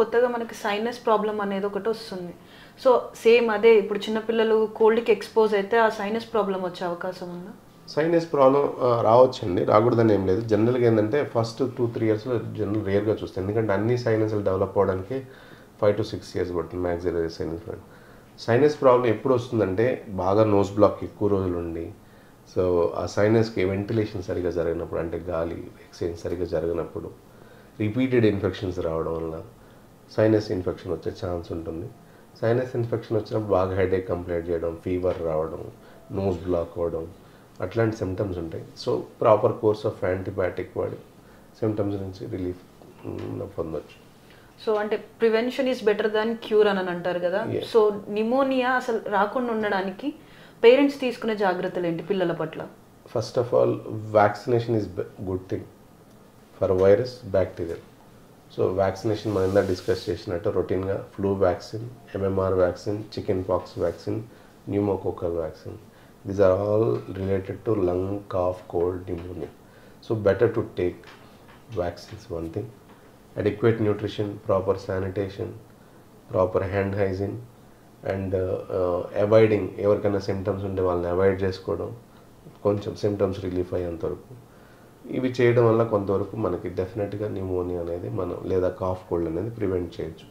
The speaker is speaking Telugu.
కొత్తగా మనకి సైనస్ ప్రాబ్లం అనేది ఒకటి వస్తుంది. సో సేమ్ అదే ఇప్పుడు చిన్నపిల్లలు కోల్డ్కి ఎక్స్పోజ్ అయితే ఆ సైనస్ ప్రాబ్లం వచ్చే అవకాశం ఉందా? సైనస్ ప్రాబ్లం రావచ్చండి, రాకూడదని ఏం లేదు. జనరల్గా ఏంటంటే ఫస్ట్ 2-3 ఇయర్స్లో జనరల్ రేర్గా చూస్తాయి, ఎందుకంటే అన్ని సైనస్లు డెవలప్ అవ్వడానికి 5-6 ఇయర్స్ పడుతుంది మ్యాక్సిలరీ సైనస్. సైనస్ ప్రాబ్లం ఎప్పుడు వస్తుందంటే బాగా నోస్ బ్లాక్ ఎక్కువ రోజులు ఉండి, సో ఆ సైనస్కి వెంటిలేషన్ సరిగ్గా జరిగినప్పుడు, అంటే గాలి ఎక్స్చేంజ్ సరిగ్గా జరిగినప్పుడు, రిపీటెడ్ ఇన్ఫెక్షన్స్ రావడం వల్ల సైనస్ ఇన్ఫెక్షన్ వచ్చే ఛాన్స్ ఉంటుంది. సైనస్ ఇన్ఫెక్షన్ వచ్చినప్పుడు బాగా హెడేక్ కంప్లైంట్ చేయడం, ఫీవర్ రావడం, నోస్ బ్లాక్ అవ్వడం, అట్లాంటి సిమ్టమ్స్ ఉంటాయి. So proper course of antibiotic వాడి సిమ్టమ్స్ నుంచి రిలీఫ్ పొందవచ్చు. సో అంటే prevention is better than cure అని అంటారు కదా. సో నిమోనియా అసలు రాకుండా ఉండడానికి పేరెంట్స్ తీసుకునే జాగ్రత్తలు ఏంటి పిల్లల పట్ల? First of all vaccination is good thing for virus, bacterial. So vaccination మనం ఇందా డిస్కస్ చేసినట్టు రొటీన్గా flu vaccine, MMR vaccine, chicken pox vaccine, pneumococcal vaccine, these are all related to lung, cough, cold, pneumonia. So better to take vaccines, one thing. Adequate nutrition, proper sanitation, proper hand hygiene, and avoiding ఎవరికైనా సిమ్టమ్స్ ఉంటే వాళ్ళని అవాయిడ్ చేసుకోవడం, కొంచెం సిమ్టమ్స్ రిలీఫ్ అయ్యేంతవరకు. ఇవి చేయడం వల్ల కొంతవరకు మనకి డెఫినెట్గా న్యూమోనియా అనేది మనం లేదా కాఫ్, కోల్డ్ అనేది ప్రివెంట్ చేయొచ్చు.